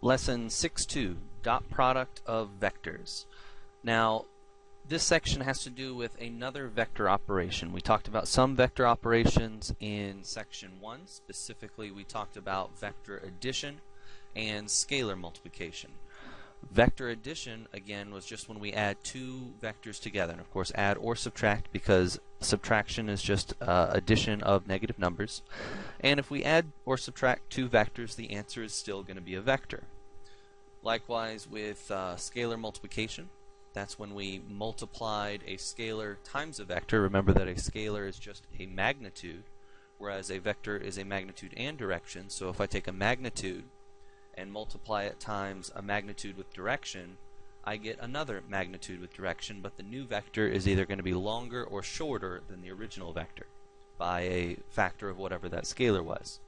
Lesson 6.2, dot product of vectors. Now, this section has to do with another vector operation. We talked about some vector operations in section 1. Specifically, we talked about vector addition and scalar multiplication. Vector addition, again, was just when we add two vectors together. And of course, add or subtract, because subtraction is just addition of negative numbers. And if we add or subtract two vectors, the answer is still going to be a vector. Likewise with scalar multiplication, that's when we multiplied a scalar times a vector. Remember that a scalar is just a magnitude, whereas a vector is a magnitude and direction. So if I take a magnitude and multiply it times a magnitude with direction, I get another magnitude with direction, but the new vector is either going to be longer or shorter than the original vector by a factor of whatever that scalar was.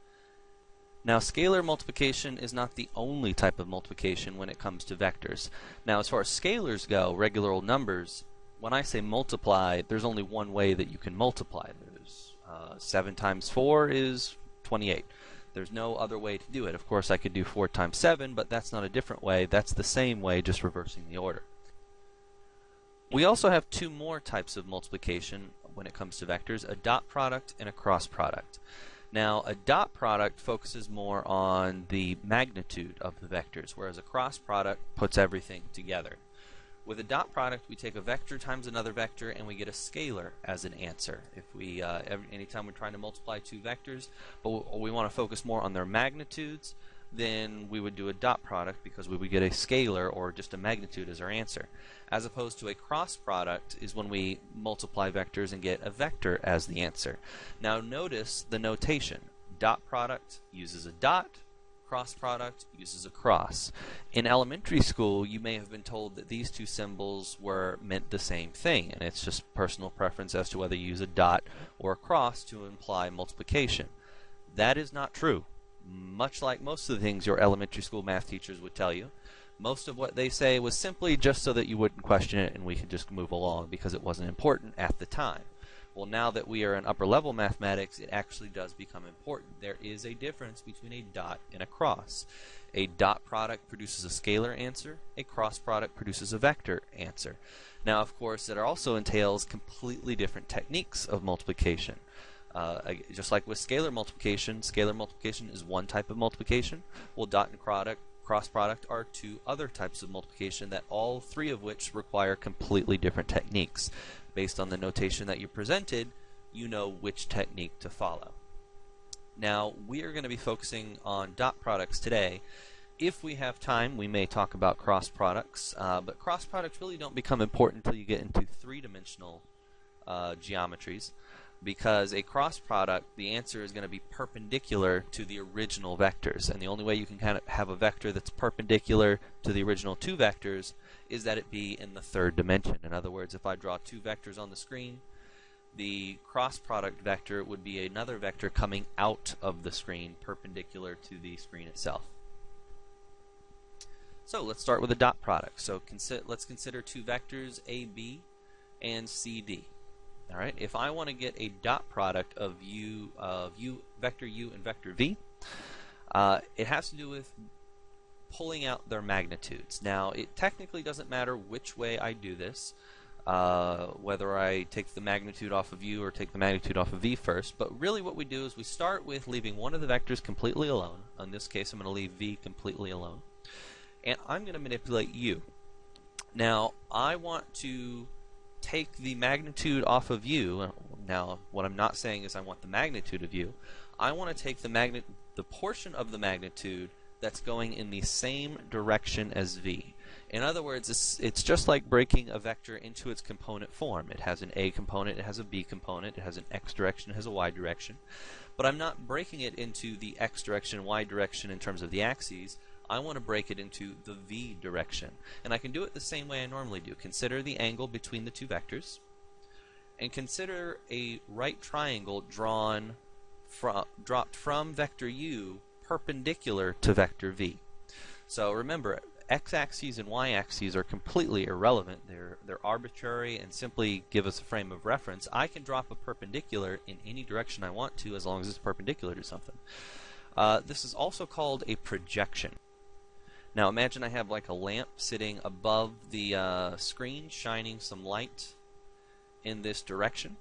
Now, scalar multiplication is not the only type of multiplication when it comes to vectors. Now, as far as scalars go, regular old numbers, when I say multiply, there's only one way that you can multiply. There's 7 times 4 is 28. There's no other way to do it. Of course, I could do 4 times 7, but that's not a different way. That's the same way, just reversing the order. We also have two more types of multiplication when it comes to vectors, a dot product and a cross product. Now, a dot product focuses more on the magnitude of the vectors, whereas a cross product puts everything together. With a dot product, we take a vector times another vector, and we get a scalar as an answer. If we, anytime we're trying to multiply two vectors, but we want to focus more on their magnitudes, then we would do a dot product because we would get a scalar or just a magnitude as our answer. As opposed to a cross product is when we multiply vectors and get a vector as the answer. Now notice the notation. Dot product uses a dot, cross product uses a cross. In elementary school, you may have been told that these two symbols meant the same thing, and it's just personal preference as to whether you use a dot or a cross to imply multiplication. That is not true. Much like most of the things your elementary school math teachers would tell you, most of what they say was simply just so that you wouldn't question it and we could just move along because it wasn't important at the time. Well, now that we are in upper level mathematics, it actually does become important. There is a difference between a dot and a cross. A dot product produces a scalar answer, a cross product produces a vector answer. Now, of course, it also entails completely different techniques of multiplication. Just like with scalar multiplication is one type of multiplication. Well, dot and cross product are two other types of multiplication, that all three of which require completely different techniques. Based on the notation that you presented, you know which technique to follow. Now, we are going to be focusing on dot products today. If we have time, we may talk about cross products, but cross products really don't become important until you get into three-dimensional geometries. Because a cross product, the answer is going to be perpendicular to the original vectors. And the only way you can kind of have a vector that's perpendicular to the original two vectors is that it be in the third dimension. In other words, if I draw two vectors on the screen, the cross product vector would be another vector coming out of the screen perpendicular to the screen itself. So let's start with a dot product. So let's consider two vectors, AB and CD. All right, if I want to get a dot product of vector u and vector v, it has to do with pulling out their magnitudes. Now, it technically doesn't matter which way I do this, whether I take the magnitude off of u or take the magnitude off of v first, but really what we do is we start with leaving one of the vectors completely alone. In this case, I'm going to leave v completely alone, and I'm going to manipulate u. Now, I want to take the magnitude off of u. Now, what I'm not saying is I want the magnitude of u. I want to take the portion of the magnitude that's going in the same direction as v. In other words, it's just like breaking a vector into its component form. It has an a component, it has a b component, it has an x direction, it has a y direction. But I'm not breaking it into the x direction and y direction in terms of the axes. I want to break it into the v direction. And I can do it the same way I normally do. Consider the angle between the two vectors, and consider a right triangle dropped from vector u perpendicular to vector v. So remember, x-axes and y-axes are completely irrelevant. They're arbitrary and simply give us a frame of reference. I can drop a perpendicular in any direction I want to as long as it's perpendicular to something. This is also called a projection. Now imagine I have like a lamp sitting above the screen shining some light in this direction.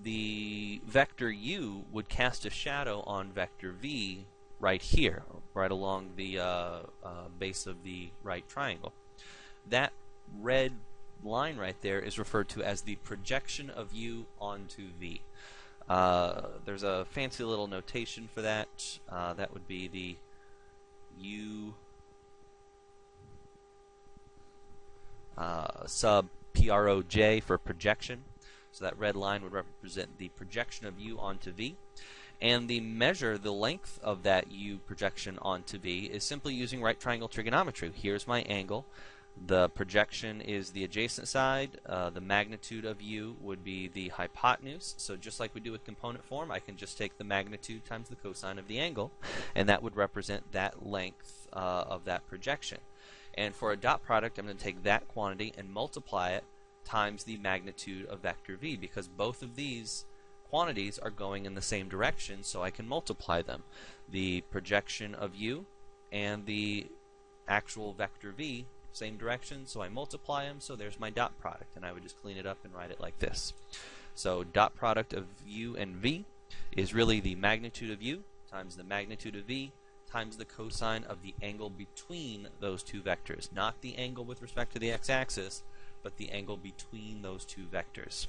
The vector u would cast a shadow on vector v right here, right along the base of the right triangle. That red line right there is referred to as the projection of u onto v. There's a fancy little notation for that. That would be the u sub proj for projection. So that red line would represent the projection of u onto v. And the measure, the length of that u projection onto v, is simply using right triangle trigonometry. Here's my angle. The projection is the adjacent side. The magnitude of u would be the hypotenuse. So just like we do with component form, I can just take the magnitude times the cosine of the angle, and that would represent that length of that projection. And for a dot product, I'm going to take that quantity and multiply it times the magnitude of vector v, because both of these quantities are going in the same direction, so I can multiply them. The projection of u and the actual vector v, same direction, so I multiply them, so there's my dot product, and I would just clean it up and write it like this. So dot product of u and v is really the magnitude of u times the magnitude of v times the cosine of the angle between those two vectors. Not the angle with respect to the x-axis, but the angle between those two vectors.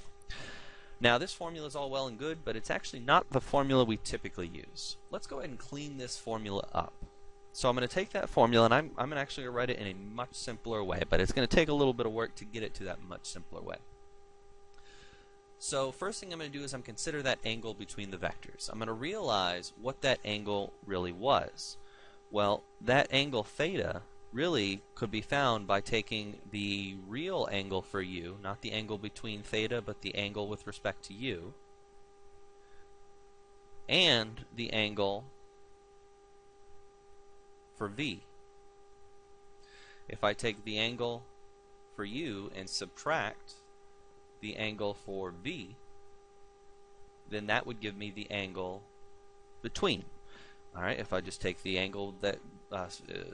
Now this formula is all well and good, but it's actually not the formula we typically use. Let's go ahead and clean this formula up. So I'm going to take that formula and I'm actually going to write it in a much simpler way, but it's going to take a little bit of work to get it to that much simpler way. So first thing I'm going to do is I'm consider that angle between the vectors. I'm going to realize what that angle really was. Well, that angle theta really could be found by taking the real angle for u, not the angle between theta, but the angle with respect to u, and the angle for v. If I take the angle for u and subtract the angle for v, then that would give me the angle between. Alright, if I just take the angle that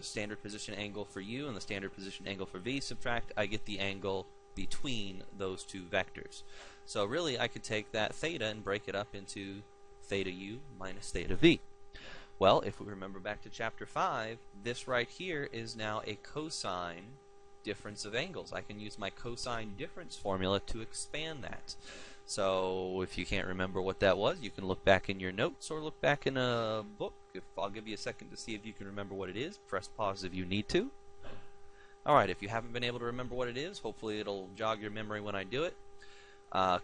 standard position angle for u and the standard position angle for v, subtract, I get the angle between those two vectors. So really I could take that theta and break it up into theta u minus theta v. Well, if we remember back to chapter 5, this right here is now a cosine difference of angles. I can use my cosine difference formula to expand that. So if you can't remember what that was, you can look back in your notes or look back in a book. I'll give you a second to see if you can remember what it is. Press pause if you need to. Alright, if you haven't been able to remember what it is, hopefully it'll jog your memory when I do it.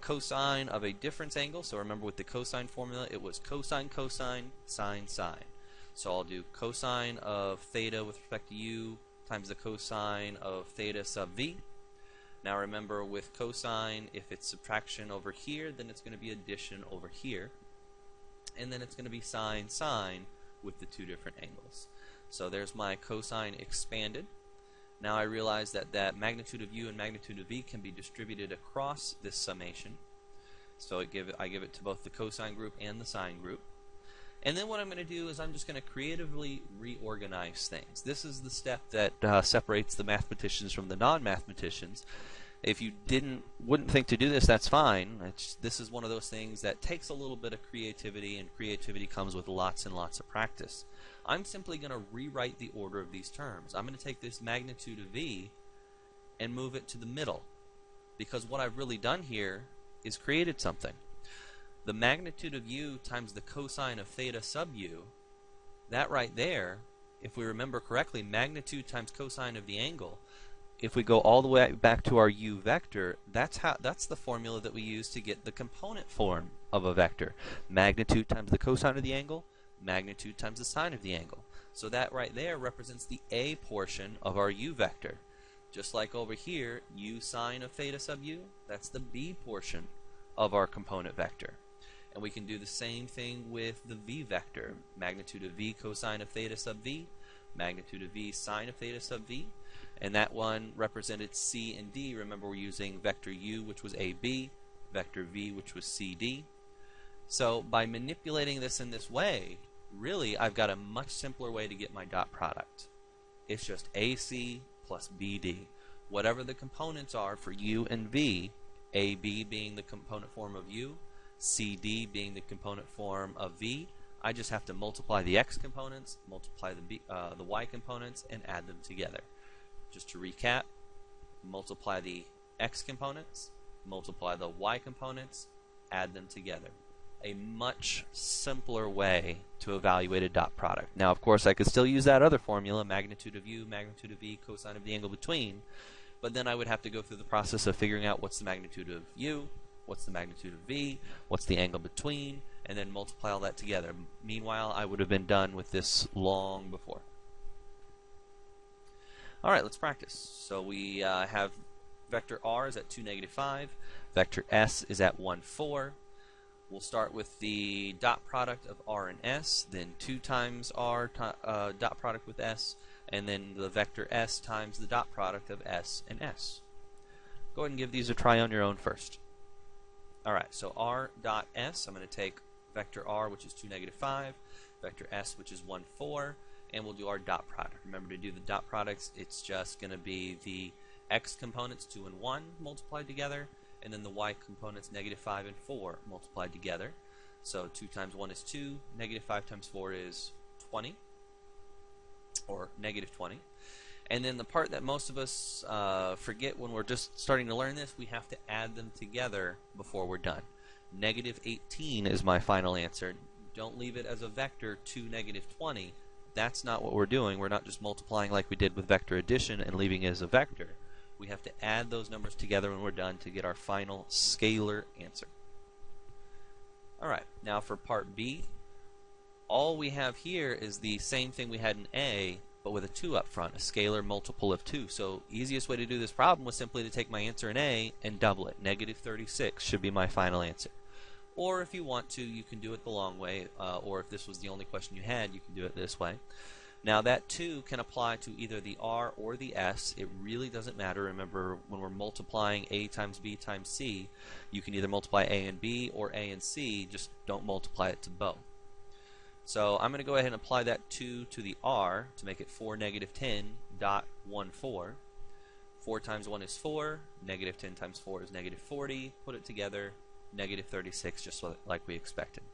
Cosine of a difference angle, so remember with the cosine formula, it was cosine, cosine, sine, sine. So I'll do cosine of theta with respect to u times the cosine of theta sub v. Now remember, with cosine, if it's subtraction over here, then it's going to be addition over here. And then it's going to be sine, sine with the two different angles. So there's my cosine expanded. Now I realize that that magnitude of u and magnitude of v can be distributed across this summation. So I give it to both the cosine group and the sine group. And then what I'm going to do is I'm just going to creatively reorganize things. This is the step that separates the mathematicians from the non-mathematicians. If you wouldn't think to do this, that's fine. This is one of those things that takes a little bit of creativity, and creativity comes with lots and lots of practice. I'm simply going to rewrite the order of these terms. I'm going to take this magnitude of v and move it to the middle, because what I've really done here is created something. The magnitude of u times the cosine of theta sub u, that right there, if we remember correctly, magnitude times cosine of the angle, if we go all the way back to our u vector, that's the formula that we use to get the component form of a vector. Magnitude times the cosine of the angle, magnitude times the sine of the angle. So that right there represents the a portion of our u vector. Just like over here, u sine of theta sub u, that's the b portion of our component vector. And we can do the same thing with the v vector. Magnitude of v cosine of theta sub v, magnitude of v sine of theta sub v. And that one represented c and d. Remember, we're using vector u, which was ab, vector v, which was cd. So by manipulating this in this way, really I've got a much simpler way to get my dot product. it's just AC plus BD. Whatever the components are for U and V, AB being the component form of U, CD being the component form of V, I just have to multiply the X components, multiply the Y components, and add them together. Just to recap, multiply the X components, multiply the Y components, add them together. A much simpler way to evaluate a dot product. Now, of course, I could still use that other formula, magnitude of U, magnitude of V, cosine of the angle between, but then I would have to go through the process of figuring out what's the magnitude of U, what's the magnitude of V, what's the angle between, and then multiply all that together. Meanwhile, I would have been done with this long before. Alright, let's practice. So we have vector R is at 2, -5, vector S is at 1, 4. We'll start with the dot product of R and S, then 2 times R dot product with S, and then the vector S times the dot product of S and S. Go ahead and give these a try on your own first. Alright, so R dot S, I'm going to take vector R, which is 2, -5, vector S, which is 1, 4, and we'll do our dot product. Remember, to do the dot products, it's just going to be the X components, 2 and 1, multiplied together, and then the Y components, -5 and 4, multiplied together. So 2 times 1 is 2, -5 times 4 is 20, or -20. And then the part that most of us forget when we're just starting to learn this, we have to add them together before we're done. -18 is my final answer. Don't leave it as a vector to -20. That's not what we're doing. We're not just multiplying like we did with vector addition and leaving it as a vector. We have to add those numbers together when we're done to get our final scalar answer. Alright, now for part B, all we have here is the same thing we had in A, but with a 2 up front, a scalar multiple of 2. So easiest way to do this problem was simply to take my answer in A and double it. -36 should be my final answer. Or if you want to, you can do it the long way, or if this was the only question you had, you can do it this way. Now that 2 can apply to either the R or the S. It really doesn't matter. Remember, when we're multiplying A times B times C, you can either multiply A and B or A and C, just don't multiply it to both. So I'm going to go ahead and apply that 2 to the R to make it 4, -10.14. 4 times 1 is 4, -10 times 4 is -40. Put it together, -36, just like we expected.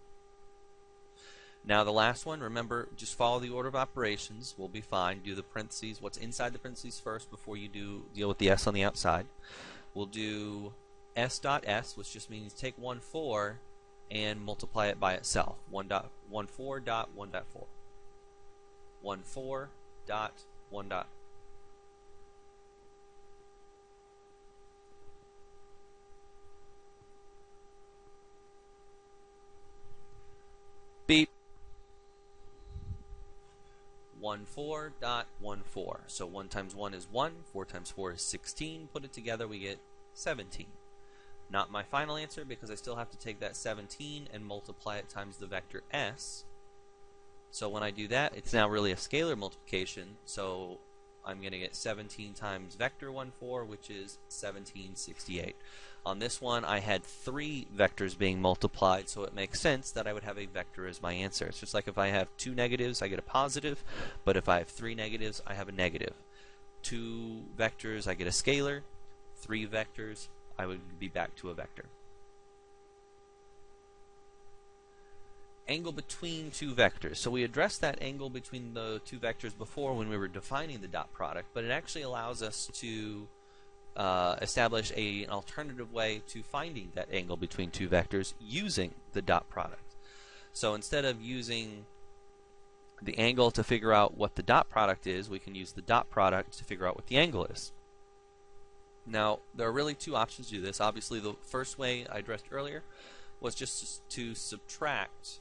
Now the last one, remember, just follow the order of operations. We'll be fine. Do the parentheses, what's inside the parentheses first before you deal with the S on the outside. We'll do S dot S, which just means take 1, 4 and multiply it by itself. 1.14.1.4. 1.4.1. Beep. 14.14. So 1 times 1 is 1, 4 times 4 is 16. Put it together, we get 17. Not my final answer because I still have to take that 17 and multiply it times the vector S. So when I do that, it's now really a scalar multiplication. So I'm going to get 17 times vector 1, 4, which is 1768. On this one, I had 3 vectors being multiplied, so it makes sense that I would have a vector as my answer. It's just like if I have 2 negatives, I get a positive, but if I have 3 negatives, I have a negative. 2 vectors, I get a scalar. 3 vectors, I would be back to a vector. Angle between 2 vectors. So we addressed that angle between the 2 vectors before when we were defining the dot product, but it actually allows us to establish an alternative way to finding that angle between 2 vectors using the dot product. So instead of using the angle to figure out what the dot product is, we can use the dot product to figure out what the angle is. Now, there are really 2 options to do this. Obviously, the first way I addressed earlier was just to subtract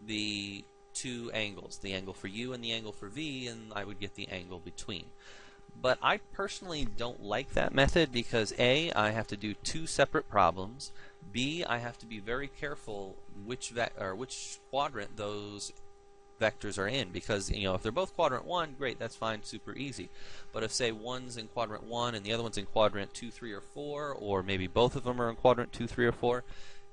the 2 angles, the angle for U and the angle for V, and I would get the angle between. But I personally don't like that method because A, I have to do 2 separate problems. B, I have to be very careful which quadrant those vectors are in, because if they're both quadrant 1, great, that's fine, super easy. But if say one's in quadrant 1 and the other one's in quadrant 2, 3, or 4, or maybe both of them are in quadrant 2, 3, or 4,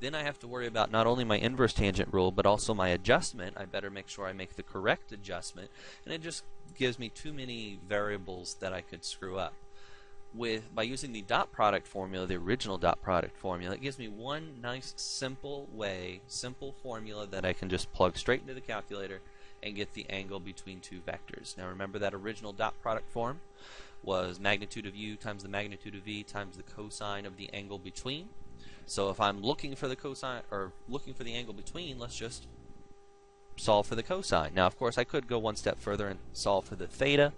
Then I have to worry about not only my inverse tangent rule, but also my adjustment. I better make sure I make the correct adjustment, and it just gives me too many variables that I could screw up. By using the dot product formula, the original dot product formula, it gives me one nice simple formula that I can just plug straight into the calculator and get the angle between two vectors. Now remember that original dot product form was magnitude of u times the magnitude of v times the cosine of the angle between. So if I'm looking for the cosine, or looking for the angle between, let's just solve for the cosine. Now of course I could go one step further and solve for the theta,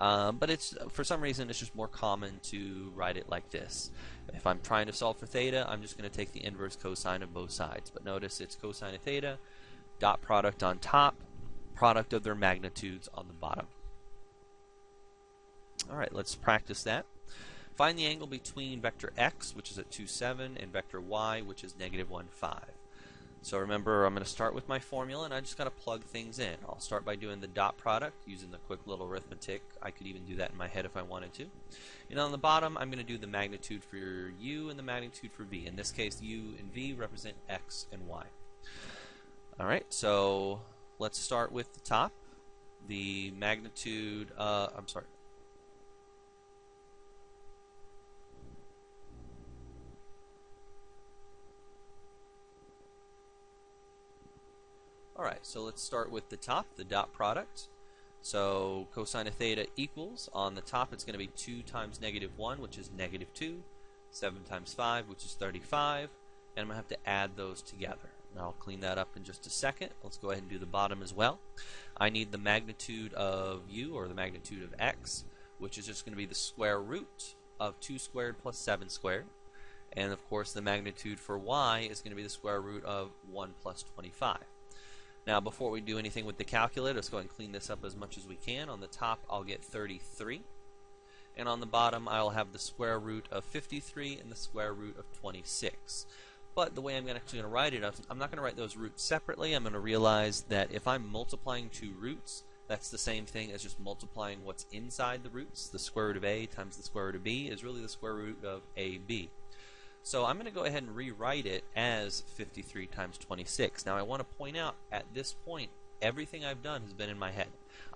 but for some reason it's just more common to write it like this. If I'm trying to solve for theta, I'm just going to take the inverse cosine of both sides. But notice it's cosine of theta, dot product on top, product of their magnitudes on the bottom. Alright, let's practice that. Find the angle between vector x, which is at 2, 7, and vector y, which is negative 1, 5. So remember, I'm going to start with my formula, and I just got to plug things in. I'll start by doing the dot product using the quick little arithmetic. I could even do that in my head if I wanted to. And on the bottom, I'm going to do the magnitude for u and the magnitude for v. In this case, u and v represent x and y. Alright, so let's start with the top. The magnitude, Alright, so let's start with the top, the dot product. So cosine of theta equals, on the top it's going to be 2 times negative 1, which is negative 2, 7 times 5, which is 35, and I'm going to have to add those together. Now I'll clean that up in just a second. Let's go ahead and do the bottom as well. I need the magnitude of u, or the magnitude of x, which is just going to be the square root of 2 squared plus 7 squared. And of course the magnitude for y is going to be the square root of 1 plus 25. Now before we do anything with the calculator, let's go ahead and clean this up as much as we can. On the top I'll get 33, and on the bottom I'll have the square root of 53 and the square root of 26. But the way I'm actually going to write it, I'm not going to write those roots separately. I'm going to realize that if I'm multiplying two roots, that's the same thing as just multiplying what's inside the roots. The square root of a times the square root of b is really the square root of ab. So I'm going to go ahead and rewrite it as 53 times 26. Now I want to point out, at this point, everything I've done has been in my head.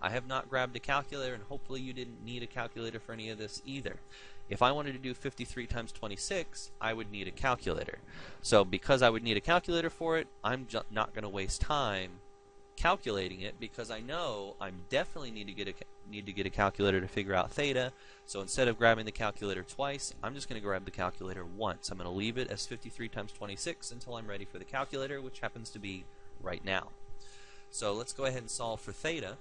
I have not grabbed a calculator, and hopefully you didn't need a calculator for any of this either. If I wanted to do 53 times 26, I would need a calculator. So because I would need a calculator for it, I'm not going to waste time calculating it, because I know I definitely need to get a calculator to figure out theta. So instead of grabbing the calculator twice, I'm just going to grab the calculator once. I'm going to leave it as 53 times 26 until I'm ready for the calculator, which happens to be right now. So let's go ahead and solve for theta.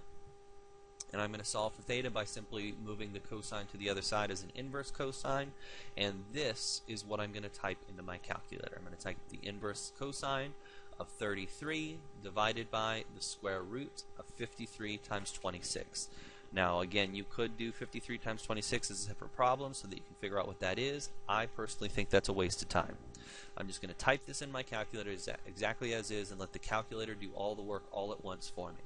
And I'm going to solve for theta by simply moving the cosine to the other side as an inverse cosine. And this is what I'm going to type into my calculator. I'm going to type the inverse cosine of 33 divided by the square root of 53 times 26. Now again, you could do 53 times 26 as a separate problem so that you can figure out what that is. I personally think that's a waste of time. I'm just going to type this in my calculator exactly as is and let the calculator do all the work all at once for me.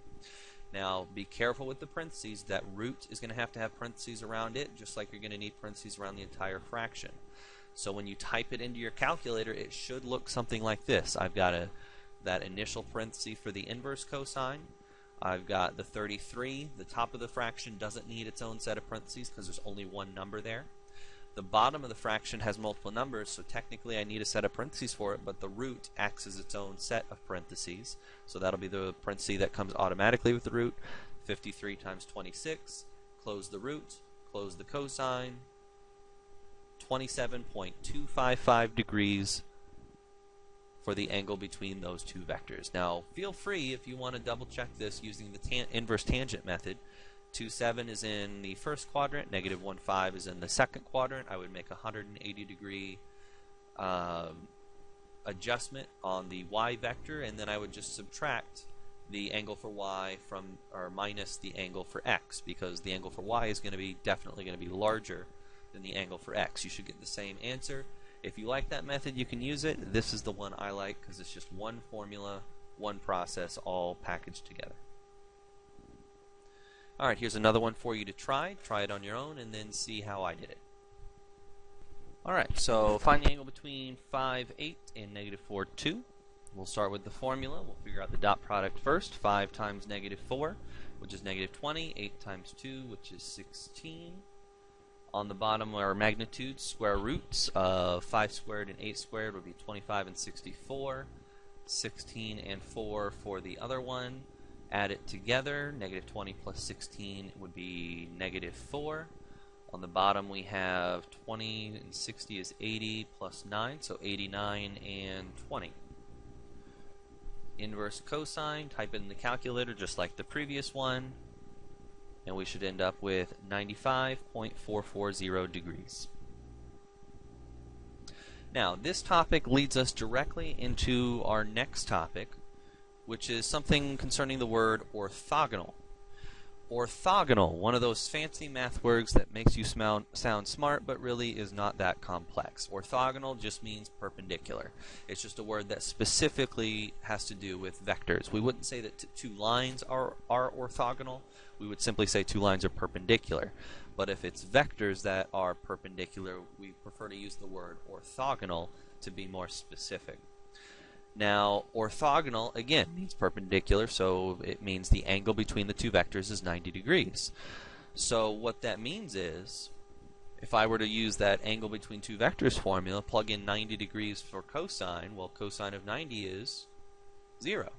Now be careful with the parentheses. That root is going to have parentheses around it, just like you're going to need parentheses around the entire fraction. So when you type it into your calculator, it should look something like this. I've got that initial parenthesis for the inverse cosine. I've got the 33. The top of the fraction doesn't need its own set of parentheses because there's only one number there. The bottom of the fraction has multiple numbers, so technically I need a set of parentheses for it, but the root acts as its own set of parentheses. So that'll be the parenthesis that comes automatically with the root. 53 times 26. Close the root. Close the cosine. 27.255 degrees for the angle between those two vectors. Now feel free, if you want to double check this using the inverse tangent method. 2, 7 is in the first quadrant, negative 1, 5 is in the second quadrant. I would make a 180 degree adjustment on the y vector, and then I would just subtract the angle for y from, or minus the angle for x, because the angle for y is definitely going to be larger than the angle for x. You should get the same answer. If you like that method, you can use it. This is the one I like because it's just one formula, one process, all packaged together. Alright, here's another one for you to try. Try it on your own and then see how I did it. Alright, so find the angle between 5, 8 and negative 4, 2. We'll start with the formula. We'll figure out the dot product first. 5 times negative 4, which is negative 20. 8 times 2, which is 16. On the bottom are magnitudes, square roots of 5 squared and 8 squared would be 25 and 64. 16 and 4 for the other one. Add it together. Negative 20 plus 16 would be negative 4. On the bottom we have 20 and 60 is 80 plus 9, so 89 and 20. Inverse cosine, type it in the calculator just like the previous one, and we should end up with 95.440 degrees. Now, this topic leads us directly into our next topic, which is something concerning the word orthogonal. Orthogonal, one of those fancy math words that makes you sound smart, but really is not that complex. Orthogonal just means perpendicular. It's just a word that specifically has to do with vectors. We wouldn't say that two lines are orthogonal. We would simply say two lines are perpendicular. But if it's vectors that are perpendicular, we prefer to use the word orthogonal to be more specific. Now, orthogonal, again, means perpendicular, so it means the angle between the two vectors is 90 degrees. So what that means is, if I were to use that angle between two vectors formula, plug in 90 degrees for cosine, well, cosine of 90 is 0.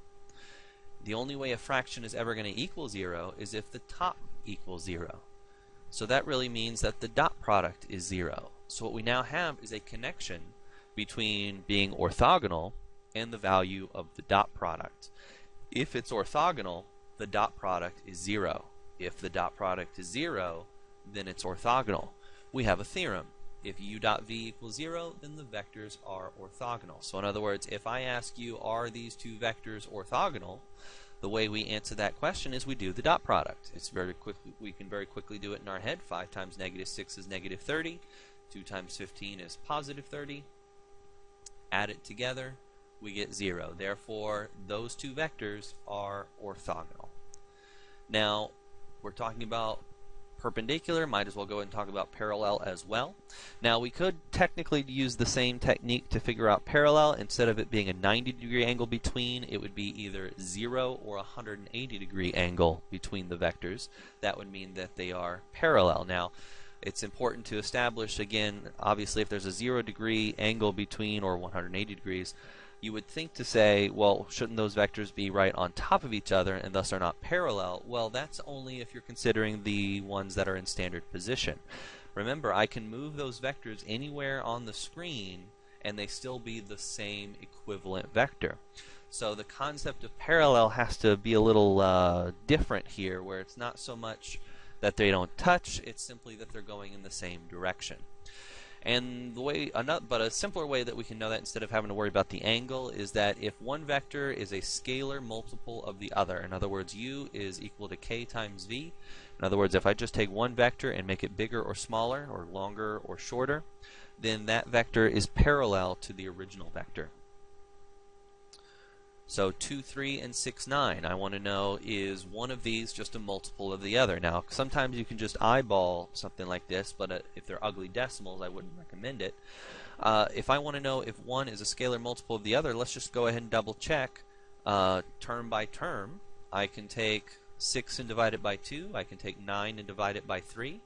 The only way a fraction is ever going to equal 0 is if the top equals 0. So that really means that the dot product is 0. So what we now have is a connection between being orthogonal and the value of the dot product. If it's orthogonal, the dot product is 0. If the dot product is 0, then it's orthogonal. We have a theorem. If u dot v equals 0, then the vectors are orthogonal. So in other words, if I ask you, are these two vectors orthogonal, the way we answer that question is we do the dot product. It's very quick. We can very quickly do it in our head. 5 times negative 6 is negative 30. 2 times 15 is positive 30. Add it together, we get 0. Therefore, those two vectors are orthogonal. Now, we're talking about perpendicular, might as well go ahead and talk about parallel as well. Now, we could technically use the same technique to figure out parallel. Instead of it being a 90-degree angle between, it would be either 0 or a 180-degree angle between the vectors. That would mean that they are parallel. Now, it's important to establish, again, obviously if there's a 0-degree angle between or 180 degrees, you would think to say, well, shouldn't those vectors be right on top of each other and thus are not parallel? Well, that's only if you're considering the ones that are in standard position. Remember, I can move those vectors anywhere on the screen and they still be the same equivalent vector. So the concept of parallel has to be a little different here, where it's not so much that they don't touch, it's simply that they're going in the same direction. And but a simpler way that we can know that instead of having to worry about the angle is that if one vector is a scalar multiple of the other, in other words, u is equal to k times v. In other words, if I just take one vector and make it bigger or smaller, or longer or shorter, then that vector is parallel to the original vector. So 2, 3, and 6, 9, I want to know, is one of these just a multiple of the other? Now, sometimes you can just eyeball something like this, but if they're ugly decimals, I wouldn't recommend it. If I want to know if one is a scalar multiple of the other, let's just go ahead and double check term by term. I can take 6 and divide it by 2. I can take 9 and divide it by 3.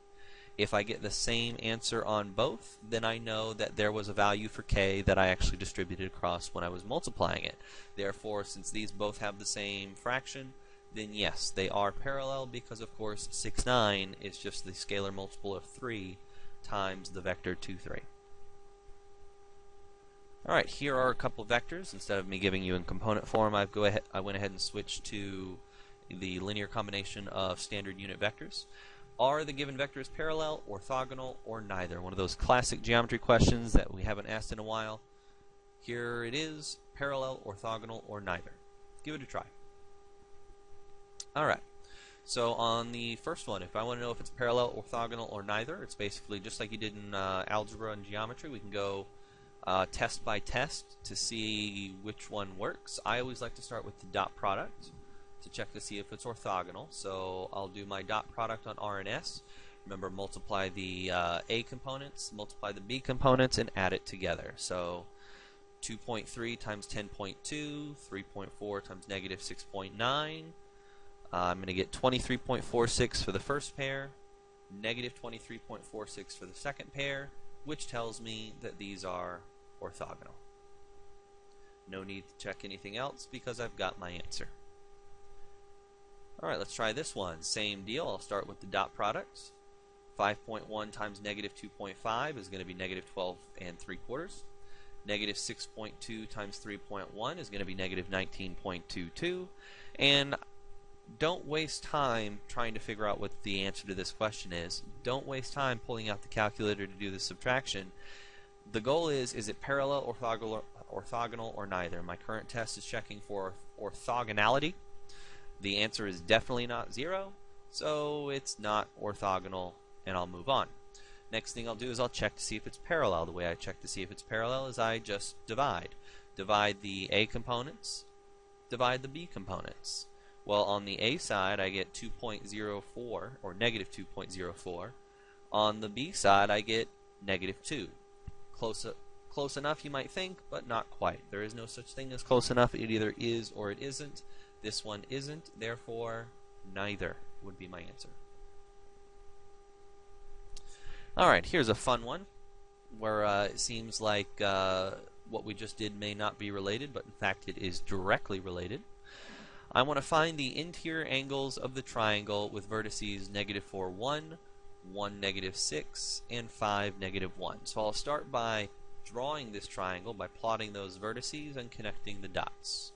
If I get the same answer on both, then I know that there was a value for k that I actually distributed across when I was multiplying it. Therefore, since these both have the same fraction, then yes, they are parallel because, of course, 6, 9 is just the scalar multiple of 3 times the vector 2, 3. Alright, here are a couple vectors. Instead of me giving you in component form, I went ahead and switched to the linear combination of standard unit vectors. Are the given vectors parallel, orthogonal, or neither? One of those classic geometry questions that we haven't asked in a while. Here it is, parallel, orthogonal, or neither. Give it a try. Alright, so on the first one, if I want to know if it's parallel, orthogonal, or neither, it's basically just like you did in algebra and geometry. We can go test by test to see which one works. I always like to start with the dot product to check to see if it's orthogonal. So I'll do my dot product on R and S. Remember, multiply the A components, multiply the B components, and add it together. So 2.3 times 10.2, 3.4 times negative 6.9. I'm going to get 23.46 for the first pair, negative 23.46 for the second pair, which tells me that these are orthogonal. No need to check anything else because I've got my answer. Alright, let's try this one. Same deal. I'll start with the dot products. 5.1 times negative 2.5 is going to be negative 12 3/4. Negative 6.2 times 3.1 is going to be negative 19.22. And don't waste time trying to figure out what the answer to this question is. Don't waste time pulling out the calculator to do the subtraction. The goal is it parallel, orthogonal, or neither? My current test is checking for orthogonality. The answer is definitely not 0, so it's not orthogonal, and I'll move on. Next thing I'll do is I'll check to see if it's parallel. The way I check to see if it's parallel is I just divide. Divide the A components, divide the B components. Well, on the A side, I get 2.04, or negative 2.04. On the B side, I get negative 2. Close enough, you might think, but not quite. There is no such thing as close enough. It either is or it isn't. This one isn't, therefore, neither would be my answer. Alright, here's a fun one, where it seems like what we just did may not be related, but in fact it is directly related. I want to find the interior angles of the triangle with vertices negative 4, 1, 1, negative 6, and 5, negative 1. So I'll start by drawing this triangle by plotting those vertices and connecting the dots.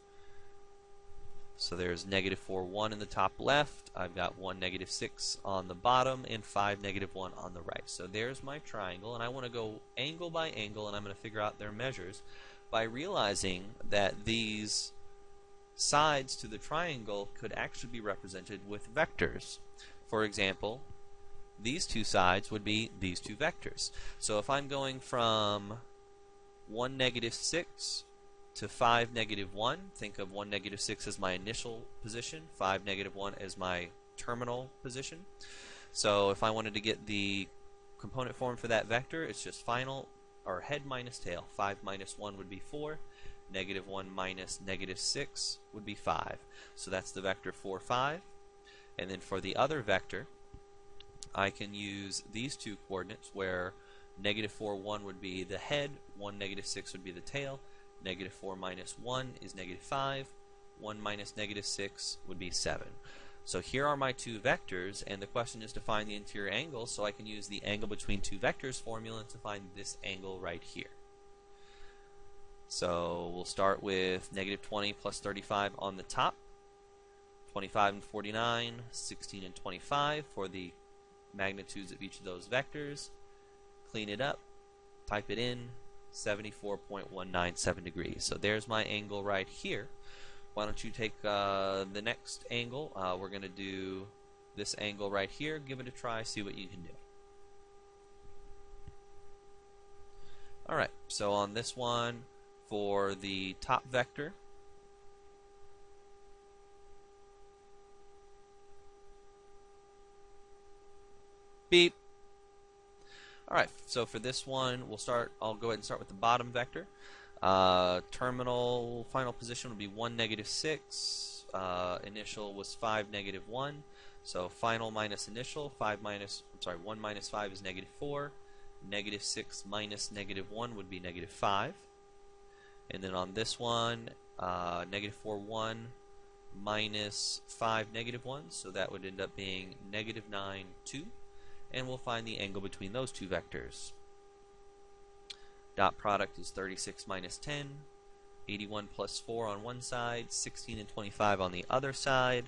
So there's negative 4, 1 in the top left, I've got 1, negative 6 on the bottom, and 5, negative 1 on the right. So there's my triangle, and I want to go angle by angle, and I'm going to figure out their measures by realizing that these sides to the triangle could actually be represented with vectors. For example, these two sides would be these two vectors. So if I'm going from 1, negative 6 to 5, negative 1, think of 1, negative 6 as my initial position, 5, negative 1 as my terminal position. So if I wanted to get the component form for that vector, it's just final, or head minus tail. 5 minus 1 would be 4. Negative 1 minus negative 6 would be 5. So that's the vector 4, 5. And then for the other vector, I can use these two coordinates where negative 4, 1 would be the head, 1, negative 6 would be the tail. Negative 4 minus 1 is negative 5. 1 minus negative 6 would be 7. So here are my two vectors, and the question is to find the interior angle, so I can use the angle between two vectors formula to find this angle right here. So we'll start with negative 20 plus 35 on the top, 25 and 49, 16 and 25 for the magnitudes of each of those vectors. Clean it up, type it in, 74.197 degrees. So there's my angle right here. Why don't you take the next angle? We're going to do this angle right here. Give it a try, see what you can do. Alright, so on this one, for the top vector, beep. Alright, so for this one, I'll go ahead and start with the bottom vector. Terminal final position would be 1, negative 6. Initial was 5, negative 1. So final minus initial, 1 minus 5 is negative 4. Negative 6 minus negative 1 would be negative 5. And then on this one, negative 4, 1 minus 5, negative 1. So that would end up being negative 9, 2. And we'll find the angle between those two vectors. Dot product is 36 minus 10, 81 plus 4 on one side, 16 and 25 on the other side.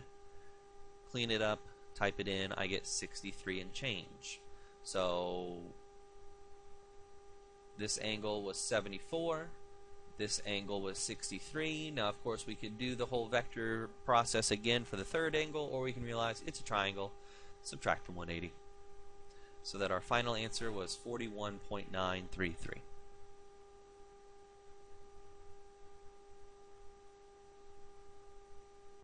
Clean it up, type it in, I get 63 and change. So this angle was 74, this angle was 63. Now of course we could do the whole vector process again for the third angle, or we can realize it's a triangle, subtract from 180. So that our final answer was 41.933.